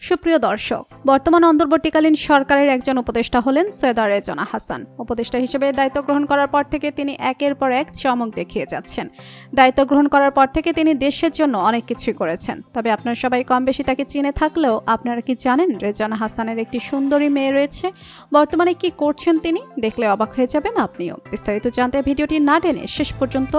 সুপ্রিয় দর্শক, বর্তমান অন্তর্বর্তীকালীন সরকারের একজন উপদেষ্টা হলেন সৈয়দা রেজওয়ানা হাসান। উপদেষ্টা হিসেবে দায়িত্ব গ্রহণ করার পর থেকে তিনি একের পর এক চমক দেখিয়ে যাচ্ছেন। দায়িত্ব গ্রহণ করার পর থেকে তিনি দেশের জন্য অনেক কিছুই করেছেন। তবে আপনারা সবাই কম বেশি তাকে চিনে থাকলেও আপনারা কি জানেন রেজওয়ানা হাসানের একটি সুন্দরী মেয়ে রয়েছে? বর্তমানে কি করছেন তিনি? দেখলে অবাক হয়ে যাবেন আপনিও। বিস্তারিত জানতে ভিডিওটি না টেনে শেষ পর্যন্ত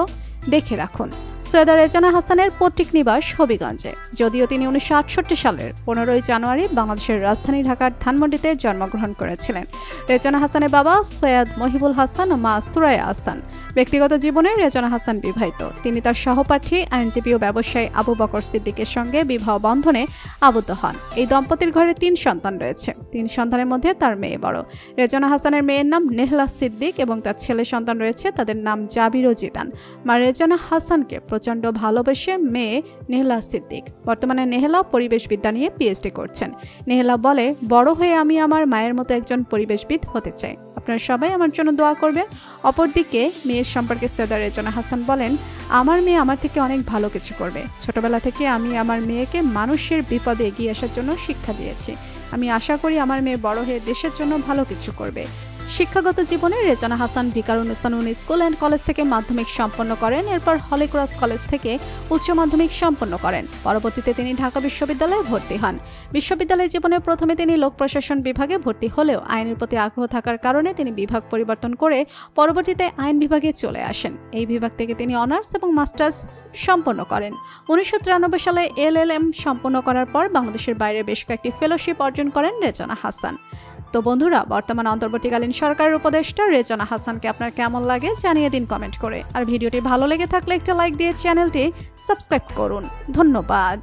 দেখে রাখুন। সৈয়দা রেজওয়ানা হাসানের পৈতৃক নিবাস হবিগঞ্জে। যদিও তিনি 1968 সালের 15 জানুয়ারি বাংলাদেশের রাজধানী ঢাকার ধানমন্ডিতে জন্মগ্রহণ করেছিলেন। রেজওয়ানা হাসানের বাবা সৈয়দ মহিবুল হাসান ও মা সুরাইয়া হাসান। ব্যক্তিগত জীবনে রেজওয়ানা হাসান বিবাহিত। তিনি তার সহপাঠী আইনজীবী ও ব্যবসায়ী আবু বকর সিদ্দিকের সঙ্গে বিবাহ বন্ধনে আবদ্ধ হন। এই দম্পতির ঘরে 3 সন্তান রয়েছে। 3 সন্তানের মধ্যে তার মেয়ে বড়। রেজওয়ানা হাসানের মেয়ের নাম নেহলা সিদ্দিক এবং তার ছেলে সন্তান রয়েছে, তাদের নাম জাবির ও জিদান। মা রেজওয়ানা হাসানকে প্রচণ্ড ভালোবেসে মেয়ে নেহলা সিদ্দিক। বর্তমানে নেহলা পরিবেশবিদ্যা নিয়ে পিএইচডি করছেন। নেহলা বলে, বড় হয়ে আমি আমার মায়ের মতো একজন পরিবেশবিদ হতে চাই। আপনারা সবাই আমার জন্য দোয়া করবেন। অপরদিকে মেয়ের সম্পর্কে সৈয়দা রেজওয়ানা হাসান বলেন, আমার মেয়ে আমার থেকে অনেক ভালো কিছু করবে। ছোটবেলা থেকে আমি আমার মেয়েকে মানুষের বিপদে এগিয়ে আসার জন্য শিক্ষা দিয়েছি। আমি আশা করি আমার মেয়ে বড় হয়ে দেশের জন্য ভালো কিছু করবে। শিক্ষাগত জীবনে Rezwana Hasan Viqarunnisa school and college থেকে মাধ্যমিক সম্পন্ন করেন। এরপর হলি ক্রস কলেজ থেকে উচ্চ মাধ্যমিক সম্পন্ন করেন। পরবর্তীতে তিনি ঢাকা বিশ্ববিদ্যালয়ে ভর্তি হন। বিশ্ববিদ্যালয় জীবনে প্রথমে তিনি লোক প্রশাসন বিভাগে ভর্তি হলেও আইনের প্রতি আগ্রহ থাকার কারণে তিনি বিভাগ পরিবর্তন করে পরবর্তীতে আইন বিভাগে চলে আসেন। এই বিভাগ থেকে তিনি অনার্স এবং মাস্টার্স সম্পন্ন করেন। 1993 সালে LLM সম্পন্ন করার পর বাংলাদেশের বাইরে বেশ কয়েকটি ফেলোশিপ অর্জন করেন রেজওয়ানা হাসান। তো বন্ধুরা, বর্তমান অন্তর্বর্তীকালীন সরকারের উপদেষ্টা রেজওয়ানা হাসানকে আপনার কেমন লাগে জানিয়ে দিন কমেন্ট করে। আর ভিডিওটি ভালো লেগে থাকলে একটা লাইক দিয়ে চ্যানেলটি সাবস্ক্রাইব করুন। ধন্যবাদ।